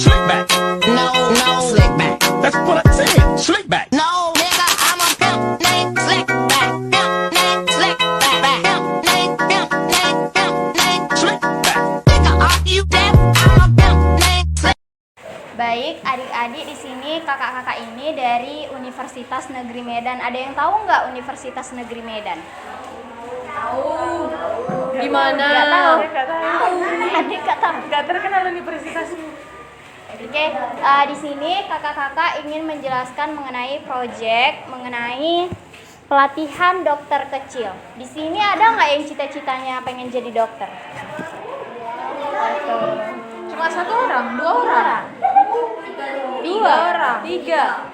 Slick back. No, no, slick back. That's what I said. Slick back. No, nigga, I'm a pimp named Slick back. Pimp named Slick back. Pimp named, pimp named, pimp named Slick back. Nigga, are you deaf? I'm a pimp named Slick. Baik, adik-adik di sini kakak-kakak ini dari Universitas Negeri Medan. Ada yang tahu nggak Universitas Negeri Medan? Di mana? Nggak tahu. Adik nggak tahu. Gak terkenal universitasmu. Oke, di sini kakak-kakak ingin menjelaskan mengenai proyek mengenai pelatihan dokter kecil. Di sini ada nggak yang cita-citanya pengen jadi dokter? Cuma satu orang, dua orang, Dua orang. tiga.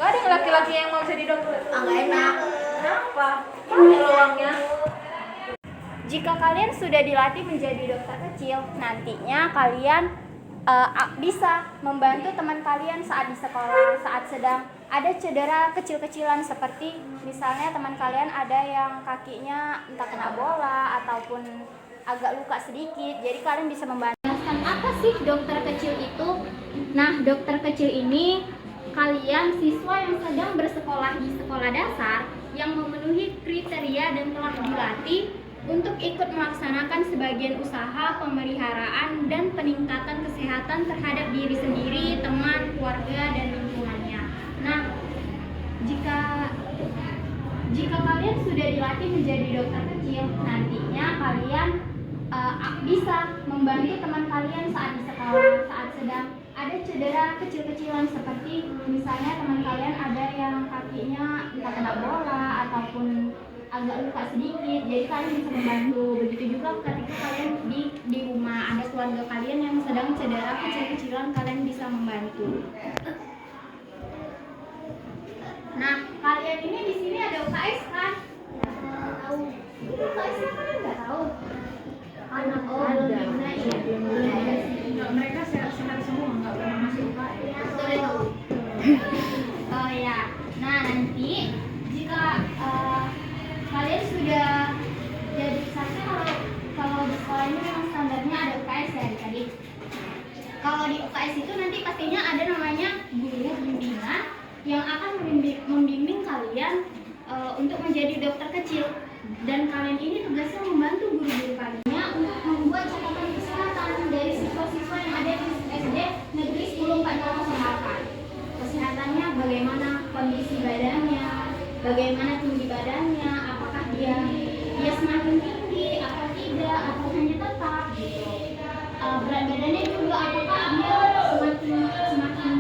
Gak ada yang laki-laki yang mau jadi dokter. Nggak enak. Kenapa? Mana peluangnya? Jika kalian sudah dilatih menjadi dokter kecil, nantinya kalian bisa membantu teman kalian saat di sekolah, saat sedang ada cedera kecil-kecilan, seperti misalnya teman kalian ada yang kakinya entah kena bola ataupun agak luka sedikit, jadi kalian bisa membantu. Apa sih dokter kecil itu? Nah, dokter kecil ini kalian siswa yang sedang bersekolah di sekolah dasar yang memenuhi kriteria dan telah dilatih untuk ikut melaksanakan sebagian usaha pemeliharaan dan peningkatan kesehatan terhadap diri sendiri, teman, keluarga, dan lingkungannya. Nah, jika kalian sudah dilatih menjadi dokter kecil, nantinya kalian bisa membantu teman kalian saat di sekolah, saat sedang ada cedera kecil-kecilan, seperti misalnya teman kalian ada yang kakinya entah kena bola ataupun agak luka sedikit, jadi kalian bisa membantu. Begitu juga ketika kalian di rumah ada keluarga kalian yang sedang cedera kecil-kecilan, kalian bisa membantu. Nah, kalian ini di sini ada UKS kan? Tahu? UKS itu kalian nggak tahu? Anak belum gimana ya? Mereka sehat-sehat semua, nggak pernah masuk UKS. Oh ya, nah nanti jika kalian sudah jadi saksi, kalau di sekolah ini memang standarnya ada UKS ya tadi. Kalau di UKS itu nanti pastinya ada namanya guru bimbingan yang akan membimbing kalian untuk menjadi dokter kecil, dan kalian ini tugasnya membantu guru-guru kalian untuk membuat catatan kesehatan dari siswa-siswa yang ada di SD Negeri 10 Semarang. Kesehatannya bagaimana, kondisi badannya, bagaimana tinggi badannya, apakah dia semakin tinggi atau tidak, atau hanya tetap gitu. Berat badannya juga apakah dia semakin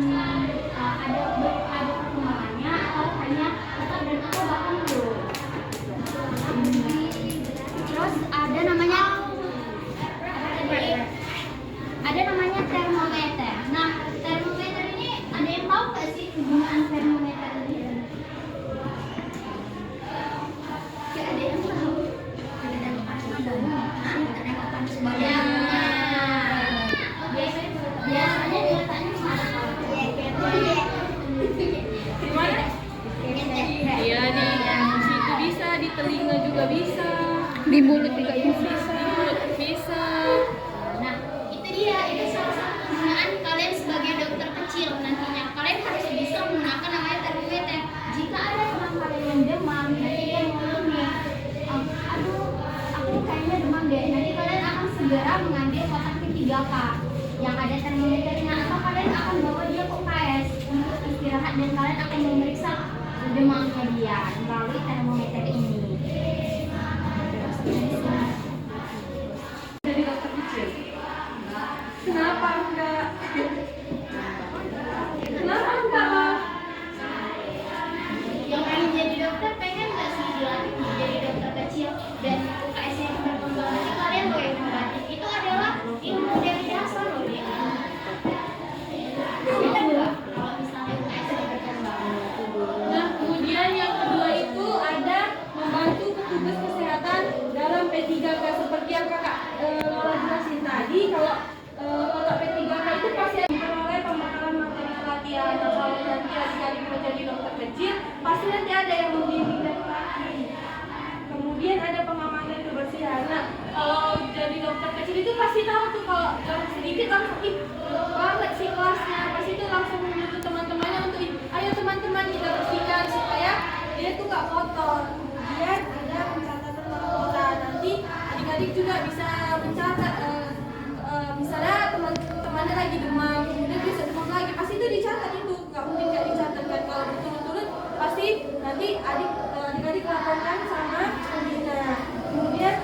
ada perkembangannya atau hanya tetap dan atau bahkan turun. Terus ada namanya termometer. Nah, termometer ini ada yang tahu nggak sih kegunaan termometer ini? Ada yang tahu? Biasanya diletakkan mana? Di mana? Iya, di situ bisa, di telinga juga bisa, Di mulut juga bisa. di mulut bisa. Nah, itu dia, itu salah satu kegunaan kalian sebagai dokter kecil. Nantinya kalian harus bisa menggunakan namanya termometer. Jika ada teman kalian yang demam, nanti dia ngomong nih, aduh, aku kayaknya demam deh. Nanti kalian akan segera mengambil kotak P3K yang ada termometernya, atau kalian akan bawa dia ke UKS untuk istirahat, dan kalian akan memeriksa demamnya dia melalui termometer ini. Jadi dokter kecil. Kenapa enggak? Kenapa enggak? Yang pengen jadi dokter, pengen nggak sih dilatih jadi dokter kecil dan UKS-nya berkembang? Nanti kalian loh yang melatih. Itu adalah ilmu dari dasar loh dia. Benar nggak? Kalau misalnya UKS-nya berkembang. Nah, kemudian yang kedua itu ada membantu petugas kesehatan dalam P3K, seperti yang kakak Lola jelasin tadi. Kalau kotak P3K itu pasti memperoleh pembekalan materi pelatihan. Nah, kalau nanti adik-adik mau jadi dokter kecil, pasti nanti ada yang membimbing dan melatih. Kemudian ada pengamatan kebersihan. Nah, kalau jadi dokter kecil itu pasti tahu tuh kalau sedikit langsung banget sih ada lagi demam, kemudian besok demam lagi, pasti itu dicatat itu, nggak mungkin nggak dicatat kan. Kalau berturut-turut pasti nanti adik-adik laporkan sama pembina. Kemudian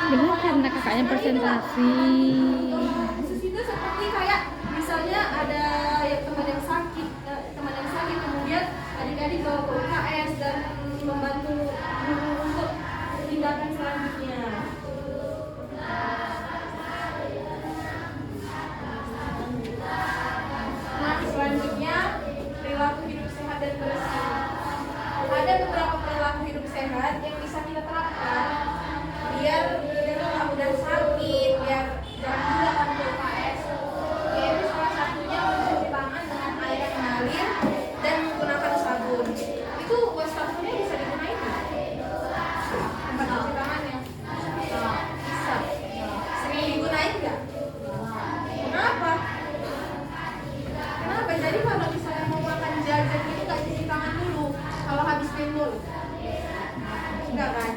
Benar karena kakaknya presentasi. khusus itu seperti kayak misalnya ada yang teman yang sakit, kemudian adik-adik bawa ke UKS dan membantu guru untuk tindakan selanjutnya. Nah, selanjutnya perilaku hidup sehat dan bersih. Ada beberapa perilaku hidup sehat yang bisa kita terapkan biar kita nggak mudah sakit, biar jangan mudah datang ke UKS. Yaitu salah satunya mencuci tangan dengan air yang mengalir dan menggunakan sabun. Itu wastafelnya bisa digunakan nggak? Tempat cuci tangannya bisa. Sering digunain nggak? Kenapa? Kenapa? Jadi kalau misalnya mau makan jajan itu nggak cuci tangan dulu kalau habis main bola? Enggak kan?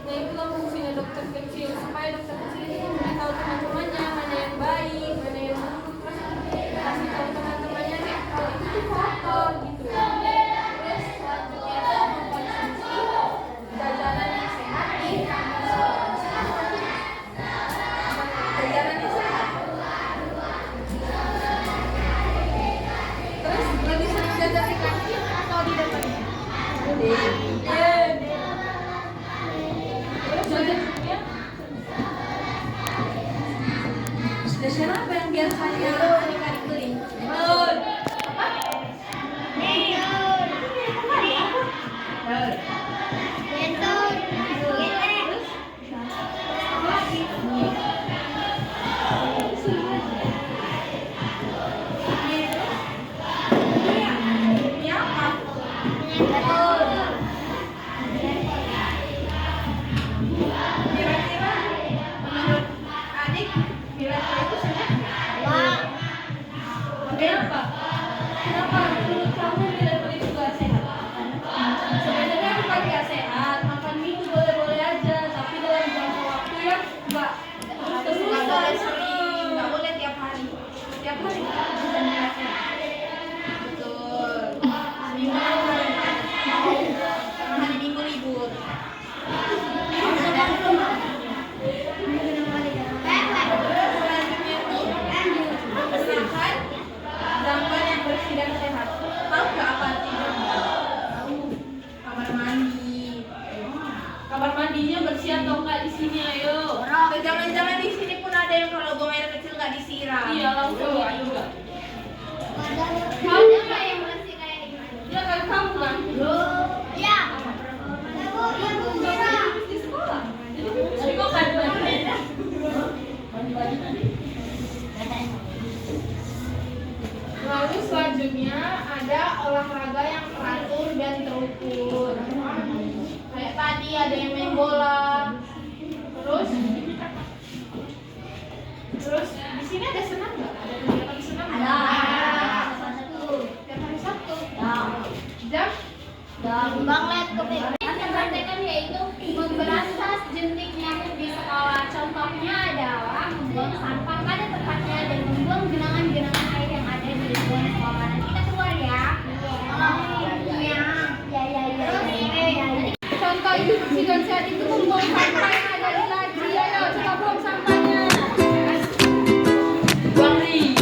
Nah itulah fungsinya dokter kecil, supaya dokter kecil ini memberitahu teman-temannya mana yang baik, mana yang buruk, terus kasih tahu teman-temannya nih kalau itu tuh kotor gitu. Terus selanjutnya itu mengkonsumsi jajanan yang sehat di kampus. Jajanan yang sehat. Terus lebih sering jajan di kantin atau di depannya? Terus jajannya jajan apa yang biasanya adik-adik beli? Apa? Kira-kira menurut adik, kira-kira itu sehat nggak? Kenapa? Kenapa menurut kamu bila-bila itu gak sehat? Sebenarnya bukan gak sehat, makan mie itu boleh-boleh aja, tapi dalam jangka waktu yang nggak terus-terusan. Nggak boleh tiap hari. Tiap hari kita bisa sehat. Betul. Seminggu hari Minggu libur. Selanjutnya itu makan jamban yang bersih dan sehat. Tahu nggak apa artinya? Kamar mandi. Kamar mandinya bersih atau enggak di sini ayo? Atau jangan-jangan di sini pun ada yang kalau buang air kecil nggak disiram. Iya langsung ayo nggak? Ada nggak yang bersih kayak di mana? Ya kan kamu kan? Ya. Ibu Mira. Di sekolah. Jadi kok kan mandi tadi? Lalu selanjutnya ada olahraga yang teratur dan terukur. Kayak tadi ada yang main bola. Terus di sini ada senam nggak? Ada kegiatan senam nggak? Tiap hari Sabtu. Jam? Bang lihat yang praktekan yaitu memberantas jentik nyamuk di sekolah. Contohnya adalah membuang sampah pada tempatnya dan membuang genangan-genangan air yang ada di lingkungan sekolah. Nanti kita keluar ya. Ya. Contoh itu bersih dan sehat itu membuang sampah yang ada di laci. Ayo coba buang sampahnya. Bangri.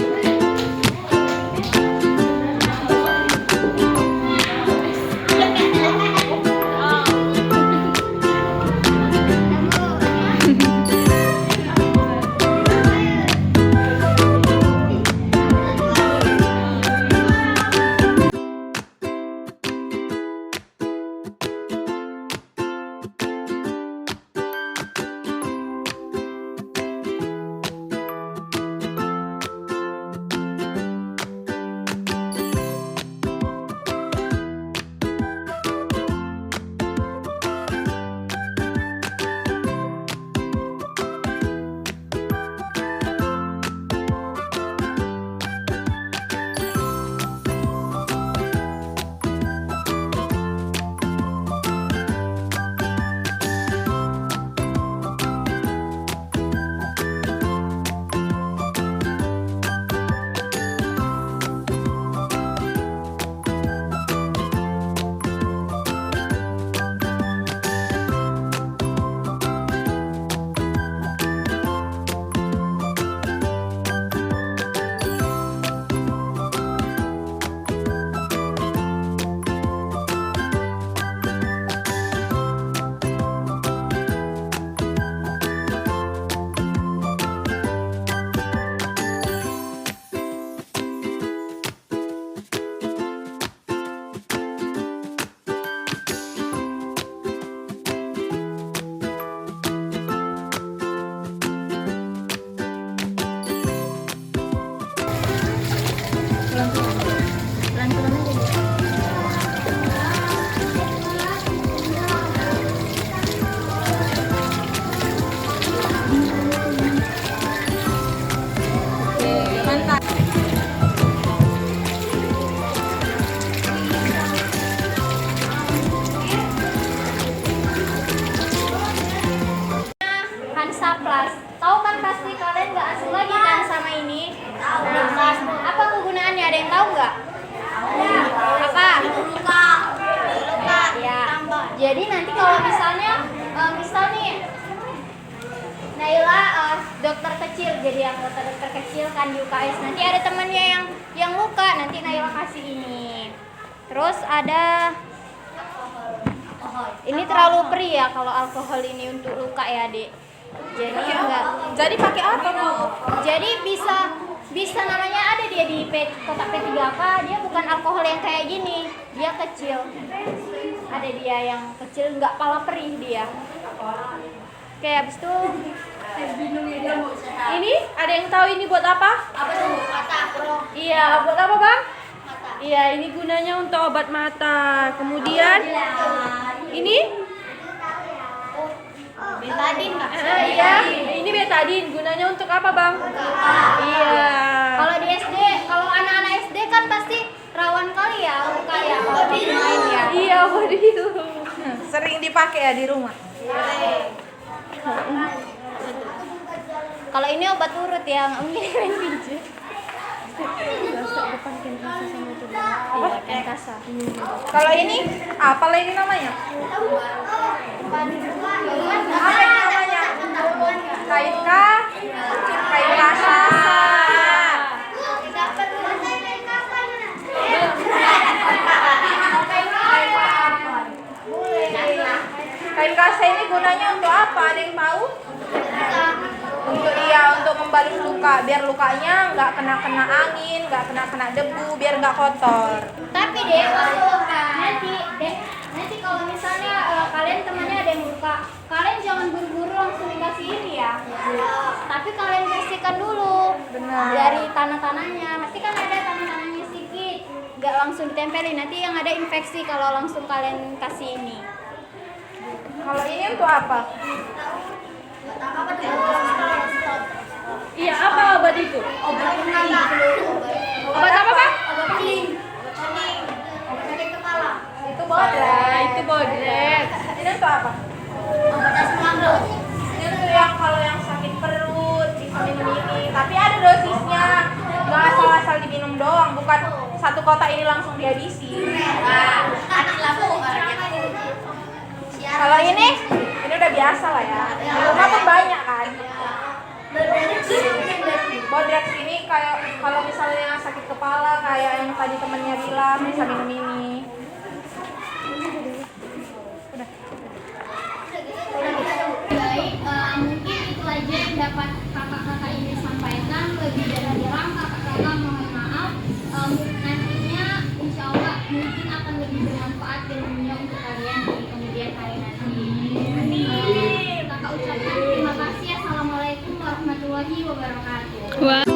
tahu kan pasti kalian nggak asing lagi kan sama ini. Apa kegunaannya? Ada yang tahu nggak? Apa? Luka. Ya. Jadi nanti kalau misalnya, misal nih Naila dokter kecil, jadi yang dokter kecil kan di UKS. Nanti ada temannya yang luka, nanti Naila kasih ini. Terus ada ini terlalu perih ya kalau alkohol ini untuk luka ya, Dek. Jadi enggak. Jadi pakai apa, Bu? Jadi bisa namanya ada dia di kotak P3K, dia bukan alkohol yang kayak gini, dia kecil. Ada dia yang kecil, nggak pala perih dia. Oke, habis itu Ini ada yang tahu ini buat apa? apa tuh? Mata, bro. Iya, buat apa, Bang? Mata. Iya, ini gunanya untuk obat mata. Kemudian ini Betadine, Kak. iya, ini betadine. Gunanya untuk apa, Bang? Iya. Kalau di SD, kalau anak-anak SD kan pasti rawan kali ya luka ya kalau main ya. Iya, buat itu. Sering dipakai ya di rumah. Kalau ini obat urut ya, nggak mungkin main pijat. Iya, Kenkasa. Kalau ini apa lagi namanya? Apa ini namanya? Kain kasa. Kain kasa ini gunanya untuk apa? Ada yang tahu? Untuk membalut luka, biar lukanya nggak kena angin, nggak kena debu, biar nggak kotor. Tapi nanti kalau misalnya kalian temannya ada yang luka, kalian jangan buru-buru langsung dikasih ini ya. Tapi kalian bersihkan dulu. Benar. Dari tanah-tanahnya. Pasti kan ada tanah-tanahnya sedikit. Nggak langsung ditempelin. Nanti yang ada infeksi kalau langsung kalian kasih ini. Kalau ini untuk apa? Iya, apa obat itu? Obat Obat apa, Bang? Obat pening. Obat sakit kepala. Itu bodrek. Itu bodrek. Ini untuk apa? Obat asam lambung. Ini untuk yang kalau yang sakit perut bisa minum ini. Tapi ada dosisnya. Nggak asal-asal diminum doang. Bukan satu kotak ini langsung dihabisi. Sakit lambung. Kalau ini udah biasa lah ya. Di rumah tuh banyak kan. Bodrek ini kayak kalau misalnya sakit kepala kayak yang tadi temennya bilang bisa minum ini. Baik, mungkin itu aja yang dapat kakak-kakak ini sampaikan. Lebih dari kurang kakak-kakak mohon maaf. Nantinya insya Allah mungkin akan lebih bermanfaat ilmunya untuk kalian di kemudian hari nanti. Kakak ucapkan terima kasih. Assalamualaikum warahmatullahi wabarakatuh. Wah.